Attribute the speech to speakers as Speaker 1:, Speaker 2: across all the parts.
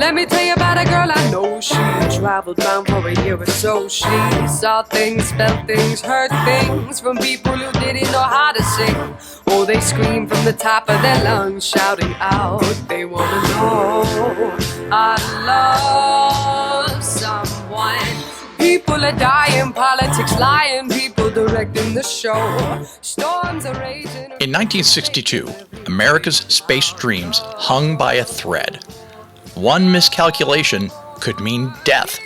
Speaker 1: Let me tell you about a girl I know. She traveled around for a year or so. She saw things, felt things, heard things from people who didn't know how to sing. Oh, they scream from the top of their lungs, shouting out, they wanna know I love someone. People are dying, politics lying, people directing the show. Storms are raging.
Speaker 2: In 1962, America's space dreams hung by a thread. One miscalculation could mean death.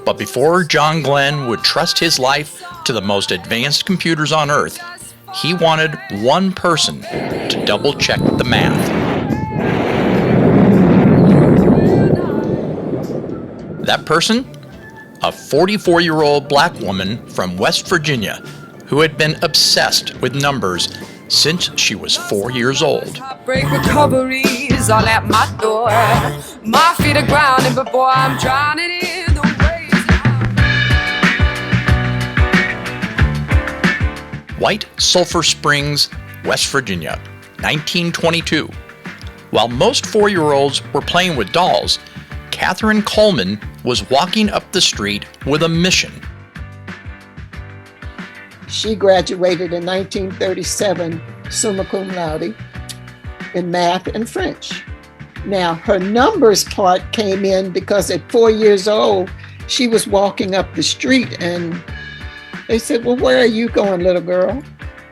Speaker 2: But before John Glenn would trust his life to the most advanced computers on Earth, he wanted one person to double-check the math. That person? A 44-year-old black woman from West Virginia who had been obsessed with numbers since she was 4 years old.
Speaker 1: Break recoveries all at my door. My feet are grounded, but boy, I'm drowning in the waves.
Speaker 2: White Sulphur Springs, West Virginia, 1922. While most 4-year-olds were playing with dolls, Katherine Coleman was walking up the street with a mission.
Speaker 3: She graduated in 1937, summa cum laude, in math and French. Now, her numbers part came in because at 4 years old, she was walking up the street and they said, well, where are you going, little girl?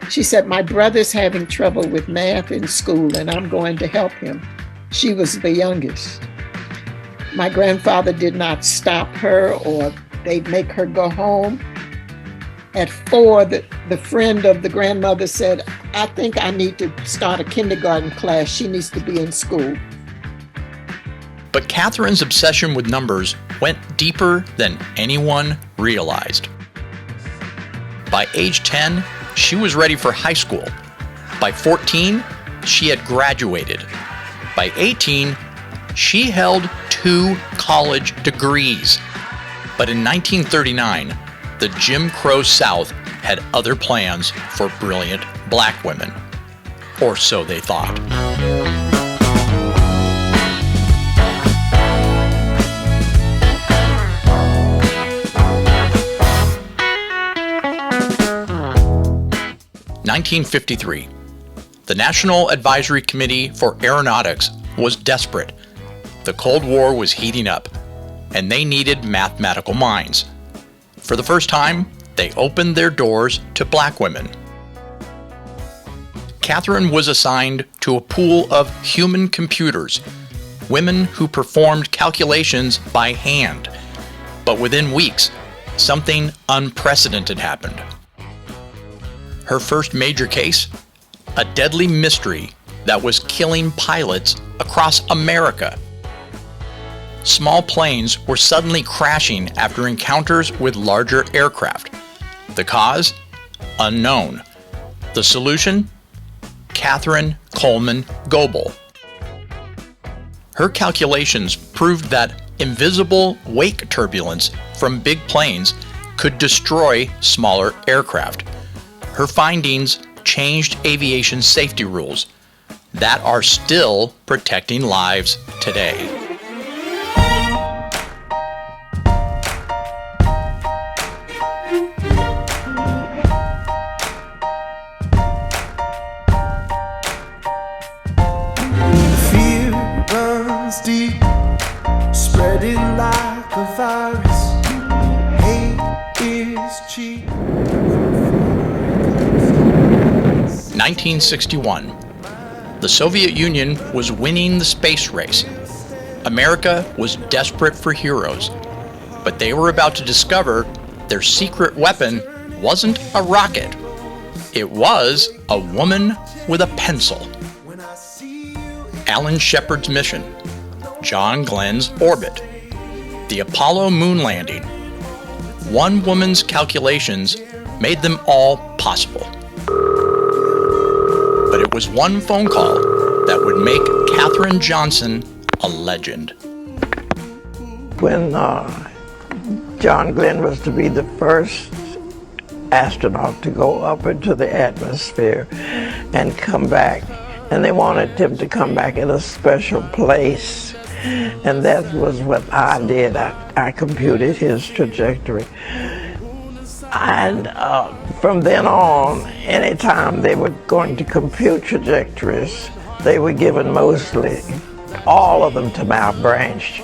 Speaker 3: She said, my brother's having trouble with math in school and I'm going to help him. She was the youngest. My grandfather did not stop her or they'd make her go home. At 4, the friend of the grandmother said, I think I need to start a kindergarten class. She needs to be in school.
Speaker 2: But Katherine's obsession with numbers went deeper than anyone realized. By age 10, she was ready for high school. By 14, she had graduated. By 18, she held 2 college degrees. But in 1939, the Jim Crow South had other plans for brilliant black women. Or so they thought. (1953). The National Advisory Committee for Aeronautics was desperate. The Cold War was heating up, and they needed mathematical minds. For the first time, they opened their doors to black women. Katherine was assigned to a pool of human computers, women who performed calculations by hand. But within weeks, something unprecedented happened. Her first major case? A deadly mystery that was killing pilots across America. Small planes were suddenly crashing after encounters with larger aircraft. The cause? Unknown. The solution? Katherine Coleman Goebel. Her calculations proved that invisible wake turbulence from big planes could destroy smaller aircraft. Her findings changed aviation safety rules that are still protecting lives today.
Speaker 4: Fear runs deep, spreading like a virus. Hate is cheap.
Speaker 2: 1961. The Soviet Union was winning the space race. America was desperate for heroes, but they were about to discover their secret weapon wasn't a rocket. It was a woman with a pencil. Alan Shepard's mission, John Glenn's orbit, the Apollo moon landing. One woman's calculations made them all possible. But it was one phone call that would make Katherine Johnson a legend.
Speaker 5: When John Glenn was to be the first astronaut to go up into the atmosphere and come back, and they wanted him to come back in a special place And that was what I did. I computed his trajectory. And from then on, anytime they were going to compute trajectories, they were given mostly all of them to my branch.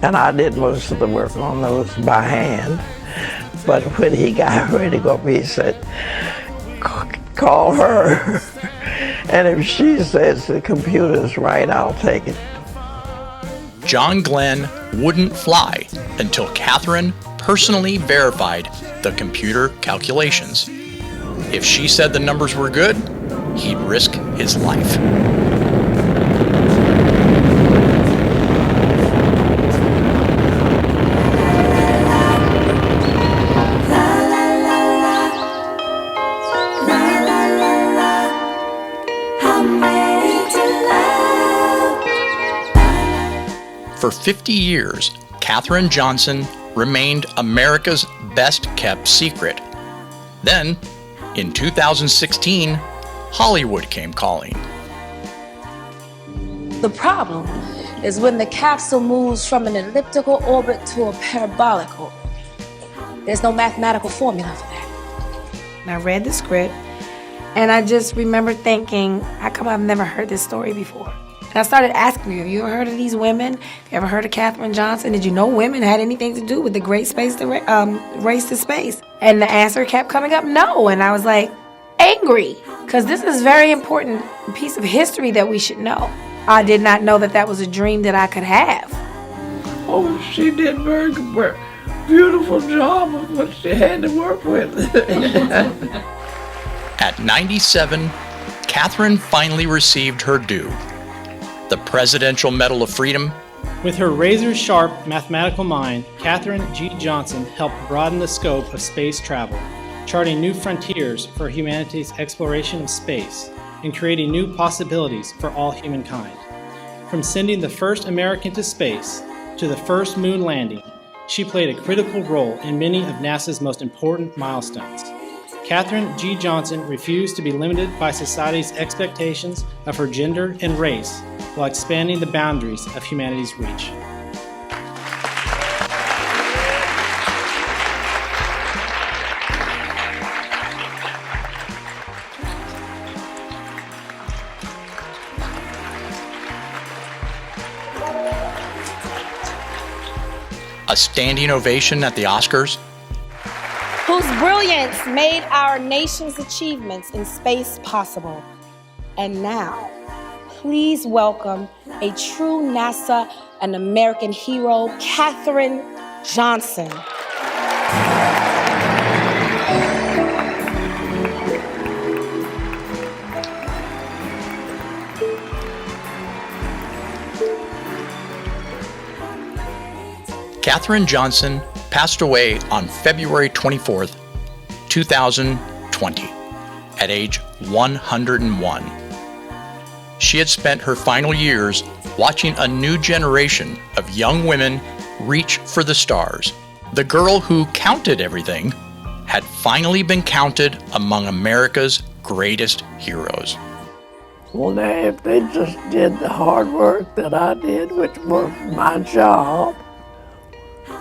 Speaker 5: And I did most of the work on those by hand. But when he got ready to go up, he said, call her. And if she says the computer's right, I'll take it.
Speaker 2: John Glenn wouldn't fly until Katherine personally verified the computer calculations. If she said the numbers were good, he'd risk his life. For 50 years, Katherine Johnson remained America's best-kept secret. Then, in 2016, Hollywood came calling.
Speaker 6: The problem is when the capsule moves from an elliptical orbit to a parabolic orbit. There's no mathematical formula for that.
Speaker 7: And I read the script, and I just remember thinking, how come I've never heard this story before? And I started asking you, have you ever heard of these women? Have you ever heard of Katherine Johnson? Did you know women had anything to do with the great race to space? And the answer kept coming up, no. And I was like, angry, because this is a very important piece of history that we should know. I did not know that that was a dream that I could have.
Speaker 5: Oh, she did a very beautiful job of what she had to work with.
Speaker 2: At 97, Katherine finally received her due. The Presidential Medal of Freedom.
Speaker 8: With her razor-sharp mathematical mind, Katherine G. Johnson helped broaden the scope of space travel, charting new frontiers for humanity's exploration of space, and creating new possibilities for all humankind. From sending the first American to space to the first moon landing, she played a critical role in many of NASA's most important milestones. Katherine G. Johnson refused to be limited by society's expectations of her gender and race while expanding the boundaries of humanity's reach.
Speaker 2: A standing ovation at the Oscars.
Speaker 6: Whose brilliance made our nation's achievements in space possible. And now, please welcome a true NASA and American hero, Katherine Johnson.
Speaker 2: Katherine Johnson passed away on February 24th, 2020, at age 101. She had spent her final years watching a new generation of young women reach for the stars. The girl who counted everything had finally been counted among America's greatest heroes.
Speaker 5: Well, now, if they just did the hard work that I did, which was my job,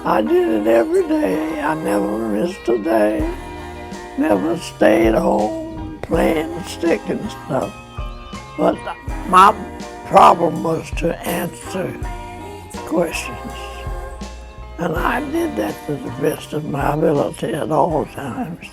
Speaker 5: I did it every day. I never missed a day. Never stayed home playing stick and stuff. But my problem was to answer questions. And I did that to the best of my ability at all times.